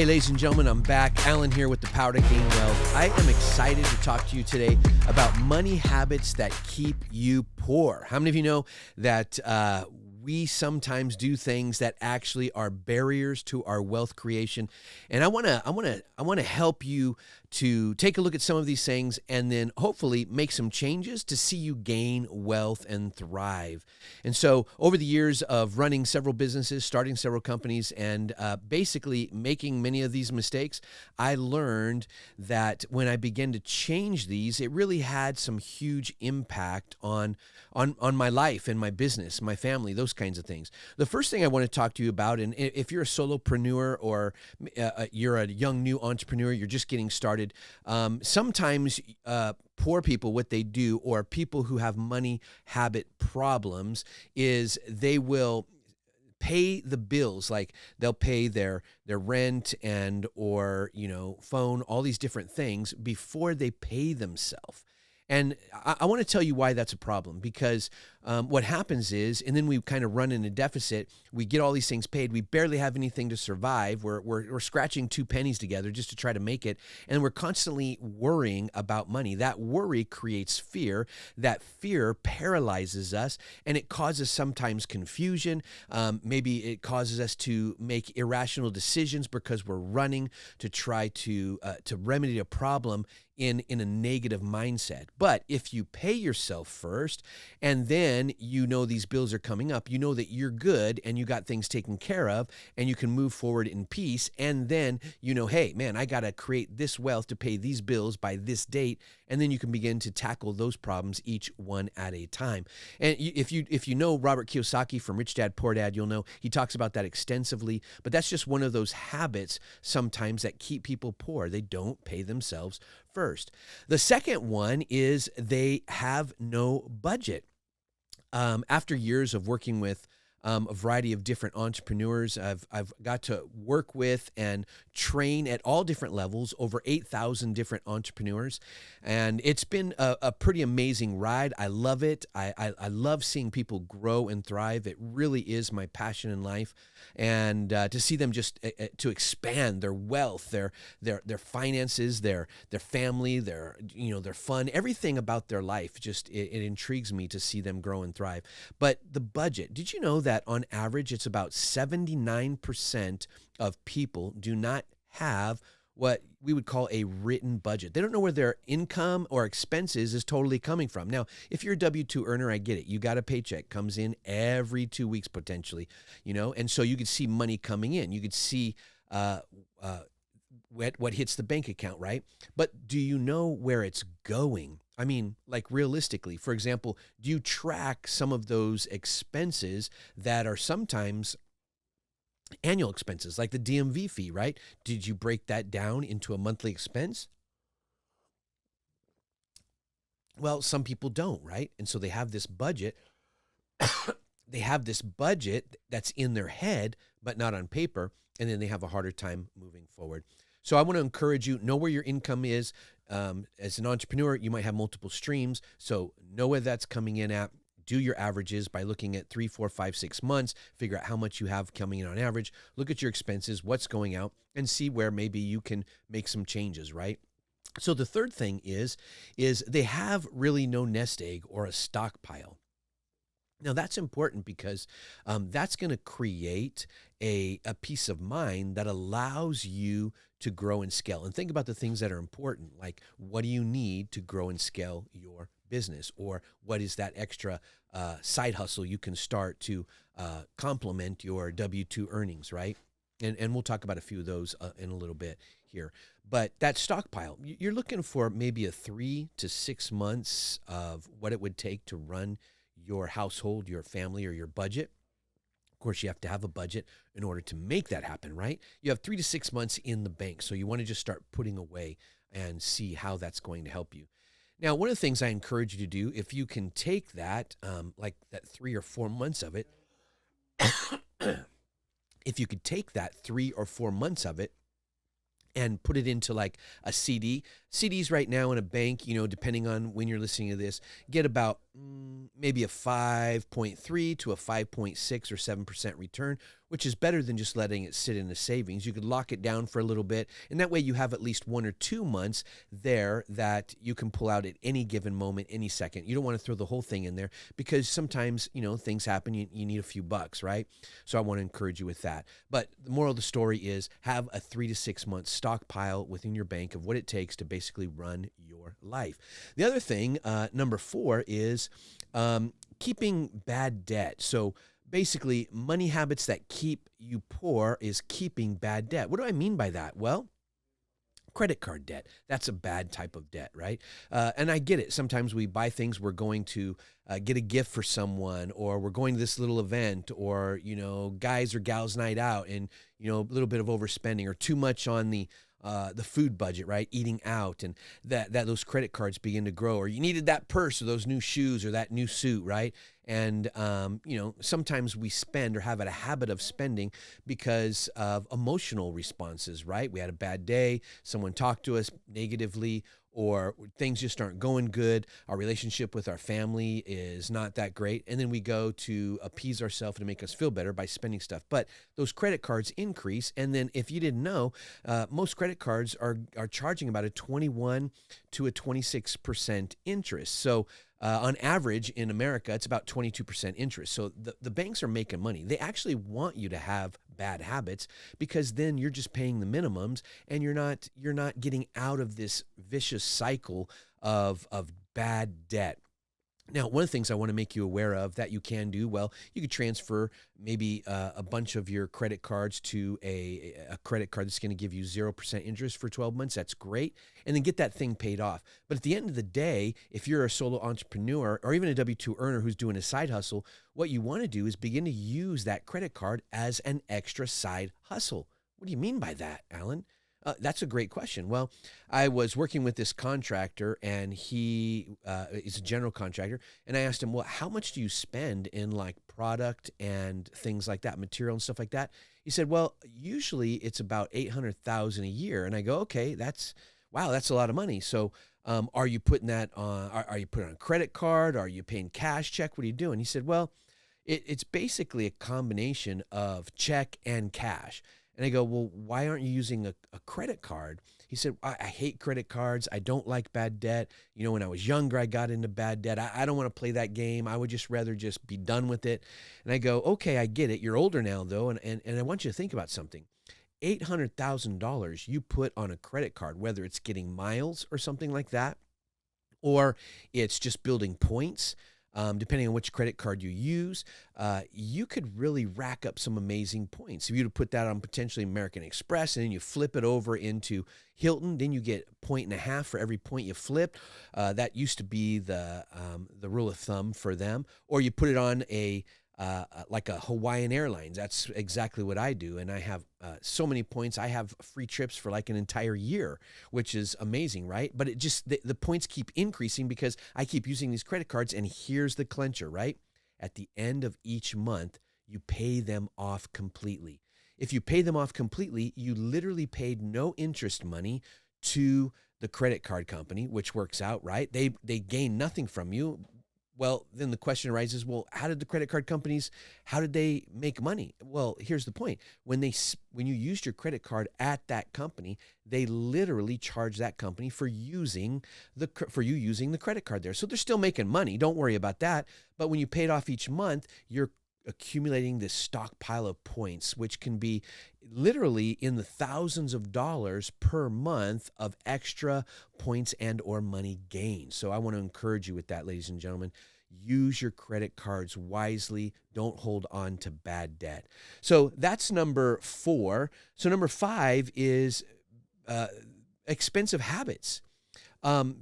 Hey, ladies and gentlemen, I'm back. Alan here with the Power to Gain Wealth. I am excited to talk to you today about money habits that keep you poor. How many of you know that we sometimes do things that actually are barriers to our wealth creation? And I want to help you to take a look at some of these things and then hopefully make some changes to see you gain wealth and thrive. And so over the years of running several businesses, starting several companies, and basically making many of these mistakes, I learned that when I began to change these, it really had some huge impact on my life and my business, my family, those kinds of things. The first thing I want to talk to you about, and if you're a solopreneur or you're a young new entrepreneur, you're just getting started, sometimes poor people, what they do, or people who have money habit problems, is they will pay the bills. Like they'll pay their rent and or phone, all these different things before they pay themselves. And I want to tell you why that's a problem, because what happens is, and then we kind of run in a deficit. We get all these things paid. We barely have anything to survive. We're scratching two pennies together just to try to make it. And we're constantly worrying about money. That worry creates fear. That fear paralyzes us, and it causes sometimes confusion. Maybe it causes us to make irrational decisions because we're running to try to remedy a problem in a negative mindset. But if you pay yourself first, and then these bills are coming up, that you're good and you got things taken care of, and you can move forward in peace, and then hey man, I got to create this wealth to pay these bills by this date, and then you can begin to tackle those problems each one at a time. And if you know Robert Kiyosaki from Rich Dad Poor Dad, you'll know he talks about that extensively. But that's just one of those habits sometimes that keep people poor. They don't pay themselves first. The second one is they have no budget. After years of working with a variety of different entrepreneurs, I've got to work with and train at all different levels, over 8,000 different entrepreneurs. And it's been a pretty amazing ride. I love it. I love seeing people grow and thrive. It really is my passion in life. And to see them just to expand their wealth, their finances, their family, their fun, everything about their life, just it intrigues me to see them grow and thrive. But the budget, did you know that on average, it's about 79% of people do not have what we would call a written budget. They don't know where their income or expenses is totally coming from. Now, if you're a W-2 earner, I get it. You got a paycheck, comes in every 2 weeks potentially, and so you could see money coming in. You could see what hits the bank account, right? But do you know where it's going? I mean, like realistically, for example, do you track some of those expenses that are sometimes annual expenses, like the DMV fee, right? Did you break that down into a monthly expense? Well, some people don't, right? And so they have this budget. They have this budget that's in their head, but not on paper, and then they have a harder time moving forward. So I want to encourage you, know where your income is. As an entrepreneur, you might have multiple streams, so know where that's coming in at. Do your averages by looking at 3, 4, 5, 6 months, figure out how much you have coming in on average, look at your expenses, what's going out, and see where maybe you can make some changes, right? So the third thing is they have really no nest egg or a stockpile. Now, that's important because that's going to create a peace of mind that allows you to grow and scale. And think about the things that are important, like what do you need to grow and scale your business, or what is that extra side hustle you can start to complement your W-2 earnings, right? And we'll talk about a few of those in a little bit here. But that stockpile, you're looking for maybe a 3 to 6 months of what it would take to run your household, your family, or your budget. Of course, you have to have a budget in order to make that happen, right? You have 3 to 6 months in the bank, so you want to just start putting away and see how that's going to help you. Now, one of the things I encourage you to do, if you can take that, like that 3 or 4 months of it, if you could take that 3 or 4 months of it and put it into like a CD. CDs right now in a bank, depending on when you're listening to this, get about maybe a 5.3 to a 5.6 or 7% return, which is better than just letting it sit in a savings. You could lock it down for a little bit, and that way you have at least 1 or 2 months there that you can pull out at any given moment, any second. You don't want to throw the whole thing in there because sometimes, things happen. You need a few bucks, right? So I want to encourage you with that. But the moral of the story is have a 3 to 6 month stockpile within your bank of what it takes to basically run your life. The other thing, number 4, is keeping bad debt. So basically, money habits that keep you poor is keeping bad debt. What do I mean by that? Well, credit card debt. That's a bad type of debt, right? And I get it. Sometimes we buy things, we're going to get a gift for someone, or we're going to this little event, or, guys or gals night out, and, a little bit of overspending or too much on the food budget, right? Eating out, and that those credit cards begin to grow, or you needed that purse or those new shoes or that new suit, right? And, sometimes we spend or have a habit of spending because of emotional responses, right? We had a bad day, someone talked to us negatively, or things just aren't going good. Our relationship with our family is not that great. And then we go to appease ourselves to make us feel better by spending stuff. But those credit cards increase. And then if you didn't know, most credit cards are charging about a 21 to a 26% interest. So on average in America, it's about 22% interest. So the banks are making money. They actually want you to have bad habits because then you're just paying the minimums and you're not getting out of this vicious cycle of bad debt. Now, one of the things I want to make you aware of that you can do, well, you could transfer maybe a bunch of your credit cards to a credit card that's going to give you 0% interest for 12 months. That's great. And then get that thing paid off. But at the end of the day, if you're a solo entrepreneur or even a W-2 earner who's doing a side hustle, what you want to do is begin to use that credit card as an extra side hustle. What do you mean by that, Alan? That's a great question. Well, I was working with this contractor, and he is a general contractor, and I asked him, well, how much do you spend in like product and things like that, material and stuff like that? He said, well, usually it's about $800,000 a year. And I go, okay, that's a lot of money. So are you putting that on, are you putting it on a credit card? Are you paying cash check? What are you doing? He said, well, it's basically a combination of check and cash. And I go, well, why aren't you using a credit card? He said, I hate credit cards. I don't like bad debt. When I was younger, I got into bad debt. I don't want to play that game. I would just rather just be done with it. And I go, okay, I get it. You're older now, though. And I want you to think about something. $800,000 you put on a credit card, whether it's getting miles or something like that, or it's just building points. Depending on which credit card you use, you could really rack up some amazing points. If you were to put that on potentially American Express and then you flip it over into Hilton, then you get 1.5 for every point you flipped. That used to be the rule of thumb for them. Or you put it on like a Hawaiian Airlines. That's exactly what I do. And I have so many points. I have free trips for like an entire year, which is amazing, right? But it just, the points keep increasing because I keep using these credit cards. And here's the clincher, right? At the end of each month, you pay them off completely. If you pay them off completely, you literally paid no interest money to the credit card company, which works out, right? They gain nothing from you. Well, then the question arises, well, how did the credit card companies, how did they make money? Well, here's the point. When you used your credit card at that company, they literally charge that company for you using the credit card there. So they're still making money. Don't worry about that. But when you pay it off each month, you're accumulating this stockpile of points, which can be literally in the thousands of dollars per month of extra points and or money gained. So I want to encourage you with that, ladies and gentlemen. Use your credit cards wisely. Don't hold on to bad debt. So that's number 4. So number 5 is expensive habits.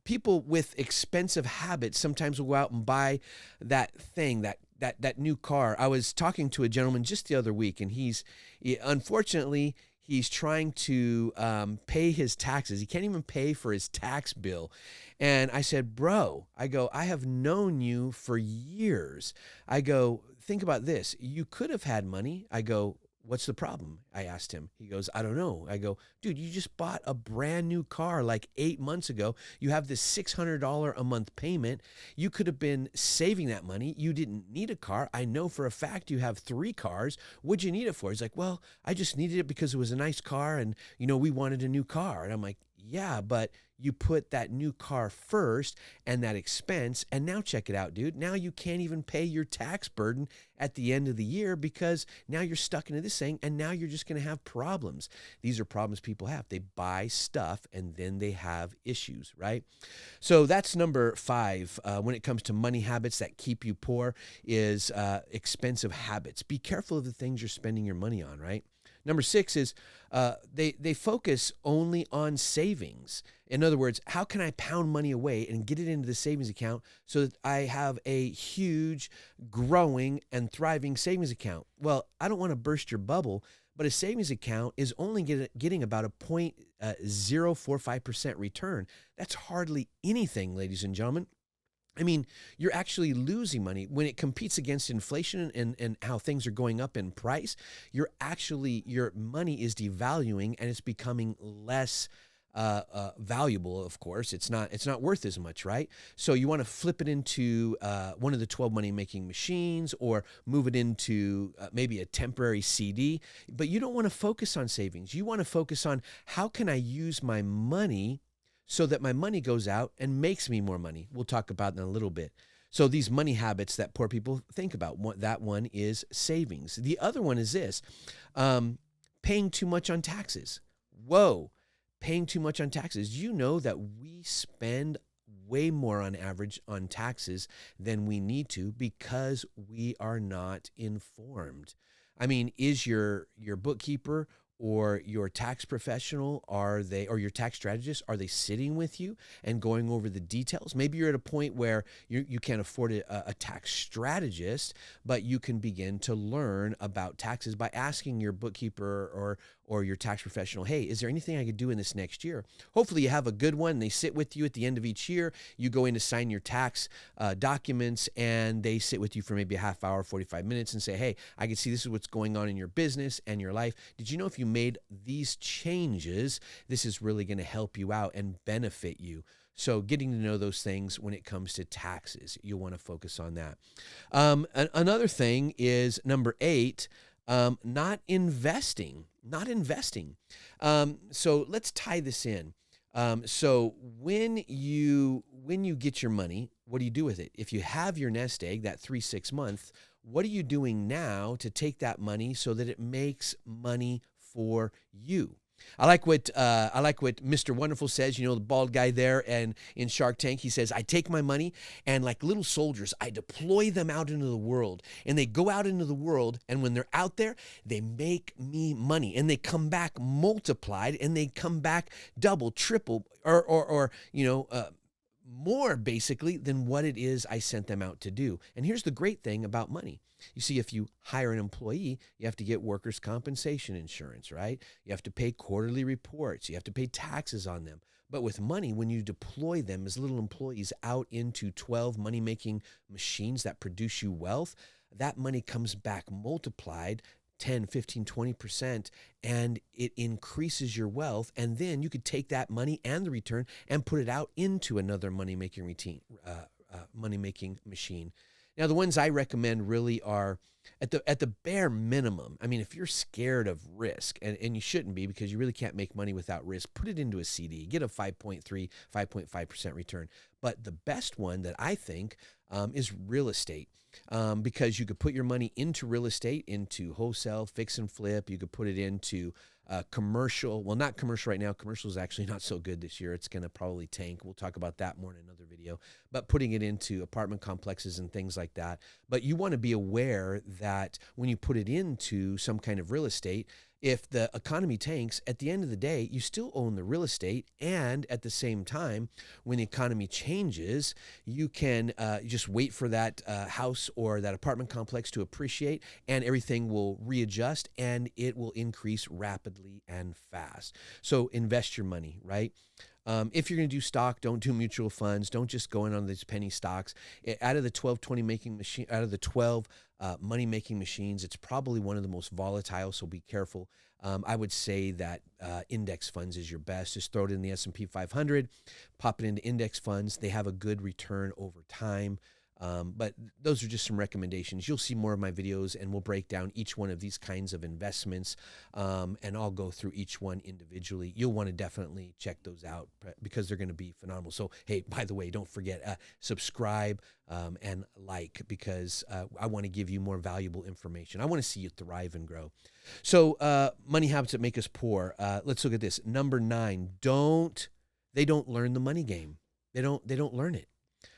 People with expensive habits sometimes will go out and buy that thing, that new car. I was talking to a gentleman just the other week, and unfortunately, he's trying to pay his taxes. He can't even pay for his tax bill. And I said, bro, I have known you for years. I go, think about this. You could have had money. I go, what's the problem? I asked him. He goes, I don't know. I go, dude, you just bought a brand new car like 8 months ago. You have this $600 a month payment. You could have been saving that money. You didn't need a car. I know for a fact you have 3 cars. What'd you need it for? He's like, well, I just needed it because it was a nice car and, we wanted a new car. And I'm like, yeah, but you put that new car first and that expense. And now check it out, dude. Now you can't even pay your tax burden at the end of the year because now you're stuck into this thing and now you're just going to have problems. These are problems people have. They buy stuff and then they have issues, right? So that's number 5 when it comes to money habits that keep you poor is expensive habits. Be careful of the things you're spending your money on, right? Number 6 is they focus only on savings. In other words, how can I pound money away and get it into the savings account so that I have a huge, growing, and thriving savings account? Well, I don't want to burst your bubble, but a savings account is only getting about a 0.045% return. That's hardly anything, ladies and gentlemen. I mean, you're actually losing money when it competes against inflation and how things are going up in price. Your money is devaluing and it's becoming less valuable. Of course, it's not worth as much, right? So you want to flip it into one of the 12 money making machines or move it into maybe a temporary CD. But you don't want to focus on savings. You want to focus on how can I use my money so that my money goes out and makes me more money. We'll talk about in a little bit. So these money habits that poor people think about, that one is savings. The other one is this, paying too much on taxes. Whoa, paying too much on taxes. You know that we spend way more on average on taxes than we need to because we are not informed. I mean, is your bookkeeper or your tax professional, or your tax strategist, are they sitting with you and going over the details? Maybe you're at a point where you can't afford a tax strategist, but you can begin to learn about taxes by asking your bookkeeper or your tax professional, hey, is there anything I could do in this next year? Hopefully you have a good one. They sit with you at the end of each year. You go in to sign your tax documents, and they sit with you for maybe a half hour, 45 minutes, and say, hey, I can see this is what's going on in your business and your life. Did you know if you made these changes, this is really going to help you out and benefit you? So getting to know those things when it comes to taxes, you'll want to focus on that. Another thing is number 8, not investing. So let's tie this in. So when you get your money, what do you do with it? If you have your nest egg, that 3-6 month, what are you doing now to take that money so that it makes money for you? I like what Mr. Wonderful says, the bald guy there and in Shark Tank. He says, I take my money and like little soldiers, I deploy them out into the world, and they go out into the world. And when they're out there, they make me money, and they come back multiplied, and they come back double, triple, or more basically than what it is I sent them out to do. And here's the great thing about money. You see, if you hire an employee, you have to get workers' compensation insurance, right? You have to pay quarterly reports. You have to pay taxes on them. But with money, when you deploy them as little employees out into 12 money-making machines that produce you wealth, that money comes back multiplied 10, 15, 20%, and it increases your wealth. And then you could take that money and the return and put it out into another money-making machine. Now, the ones I recommend really are at the bare minimum. I mean, if you're scared of risk, and you shouldn't be because you really can't make money without risk, put it into a CD, get a 5.3, 5.5% return. But the best one that I think is real estate. Because you could put your money into real estate, into wholesale, fix and flip. You could put it into commercial. Well, not commercial right now. Commercial is actually not so good this year. It's going to probably tank. We'll talk about that more in another video. But putting it into apartment complexes and things like that. But you want to be aware that when you put it into some kind of real estate, if the economy tanks, at the end of the day, you still own the real estate. And at the same time, when the economy changes, you can just wait for that house or that apartment complex to appreciate, and everything will readjust and it will increase rapidly and fast. So invest your money, right? If you're going to do stock, don't do mutual funds. Don't just go in on these penny stocks. Out of the 12 money making machines, it's probably one of the most volatile. So be careful. I would say that index funds is your best. Just throw it in the S&P 500, pop it into index funds. They have a good return over time. But those are just some recommendations. You'll see more of my videos, and we'll break down each one of these kinds of investments, and I'll go through each one individually. You'll want to definitely check those out because they're going to be phenomenal. So, hey, by the way, don't forget, subscribe and like, because I want to give you more valuable information. I want to see you thrive and grow. So money habits that make us poor. Let's look at this. Number 9, they don't learn the money game. They don't learn it.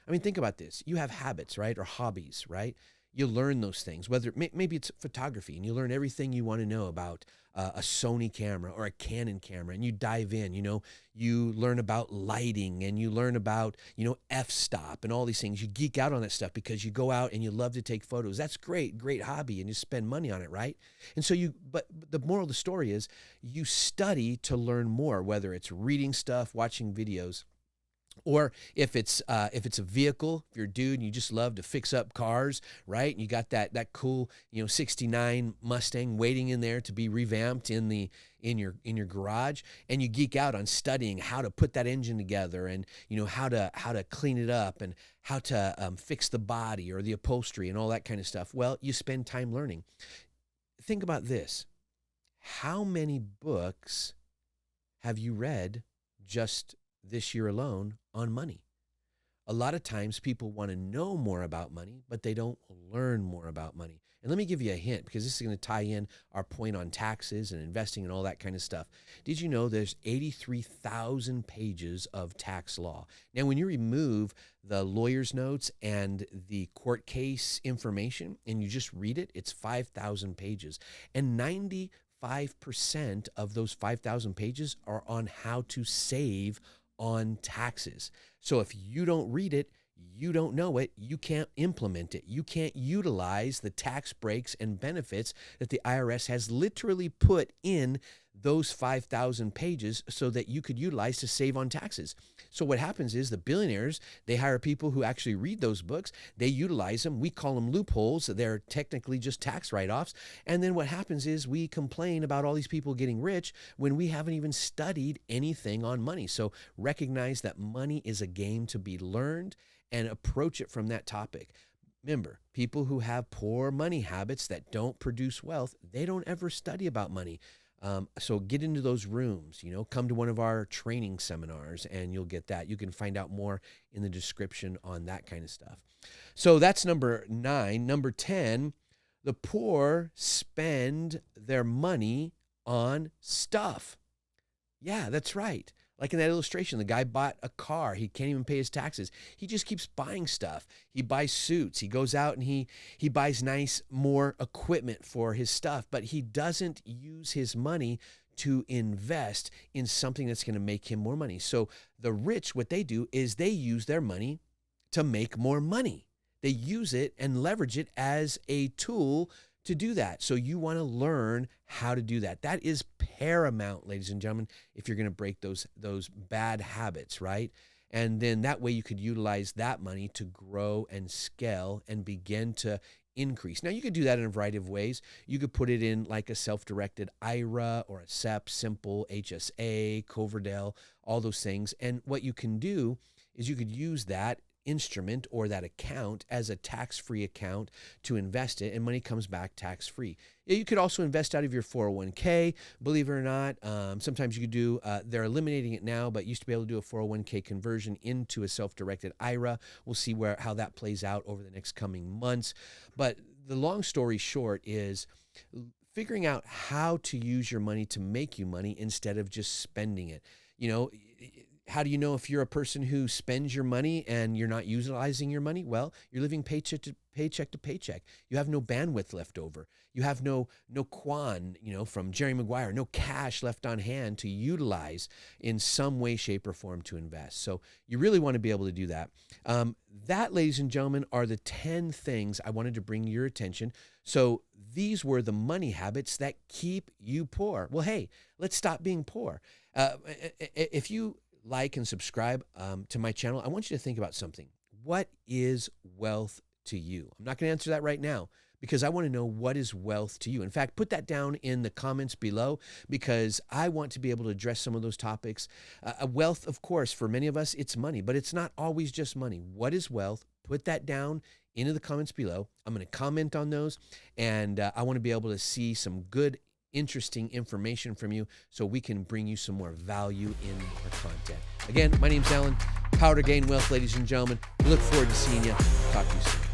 I mean, think about this. You have habits, right? Or hobbies, right? You learn those things, whether maybe it's photography, and you learn everything you want to know about a Sony camera or a Canon camera, and you dive in, you learn about lighting, and you learn about, f-stop and all these things. You geek out on that stuff because you go out and you love to take photos. That's great hobby, and you spend money on it, right? And so but the moral of the story is you study to learn more, whether it's reading stuff, watching videos, or if it's a vehicle, if you're a dude and you just love to fix up cars, right? And you got that cool, 69 Mustang waiting in there to be revamped in your garage, and you geek out on studying how to put that engine together, and how to clean it up, and how to fix the body or the upholstery and all that kind of stuff. Well, you spend time learning. Think about this. How many books have you read just this year alone on money? A lot of times people want to know more about money, but they don't learn more about money. And let me give you a hint, because this is going to tie in our point on taxes and investing and all that kind of stuff. Did you know there's 83,000 pages of tax law? Now, when you remove the lawyer's notes and the court case information and you just read it, it's 5,000 pages. And 95% of those 5,000 pages are on how to save on taxes. So if you don't read it, you don't know it, you can't implement it. You can't utilize the tax breaks and benefits that the IRS has literally put in those 5,000 pages so that you could utilize to save on taxes. So what happens is the billionaires, they hire people who actually read those books. They utilize them. We call them loopholes. They're technically just tax write-offs. And then what happens is we complain about all these people getting rich when we haven't even studied anything on money. So recognize that money is a game to be learned and approach it from that topic. Remember, people who have poor money habits that don't produce wealth, they don't ever study about money. So get into those rooms, come to one of our training seminars and you'll get that. You can find out more in the description on that kind of stuff. So that's number 9. Number 10, the poor spend their money on stuff. Yeah, that's right. Like in that illustration, the guy bought a car. He can't even pay his taxes. He just keeps buying stuff. He buys suits. He goes out and he buys more equipment for his stuff, but he doesn't use his money to invest in something that's going to make him more money. So the rich, what they do is they use their money to make more money. They use it and leverage it as a tool to do that. So you want to learn how to do that. That is paramount, ladies and gentlemen, if you're going to break those bad habits, right? And then that way you could utilize that money to grow and scale and begin to increase. Now, you could do that in a variety of ways. You could put it in like a self-directed IRA or a SEP, Simple, HSA, Coverdell, all those things. And what you can do is you could use that instrument or that account as a tax-free account to invest it, and money comes back tax-free. You could also invest out of your 401k, believe it or not. Sometimes you could do, they're eliminating it now, but used to be able to do a 401k conversion into a self-directed IRA. We'll see how that plays out over the next coming months. But the long story short is figuring out how to use your money to make you money instead of just spending it. How do you know if you're a person who spends your money and you're not utilizing your money? Well, you're living paycheck to paycheck. You have no bandwidth left over. You have no quan, from Jerry Maguire, no cash left on hand to utilize in some way, shape, or form to invest. So you really want to be able to do that. That, ladies and gentlemen, are the 10 things I wanted to bring your attention. So these were the money habits that keep you poor. Well, hey, let's stop being poor. If you like and subscribe to my channel, I want you to think about something. What is wealth to you? I'm not going to answer that right now because I want to know what is wealth to you. In fact, put that down in the comments below because I want to be able to address some of those topics. Wealth, of course, for many of us, it's money, but it's not always just money. What is wealth? Put that down into the comments below. I'm going to comment on those, and I want to be able to see some good, interesting information from you so we can bring you some more value in our content. Again, my name's Alan. Power to Gain Wealth, ladies and gentlemen. We look forward to seeing you. Talk to you soon.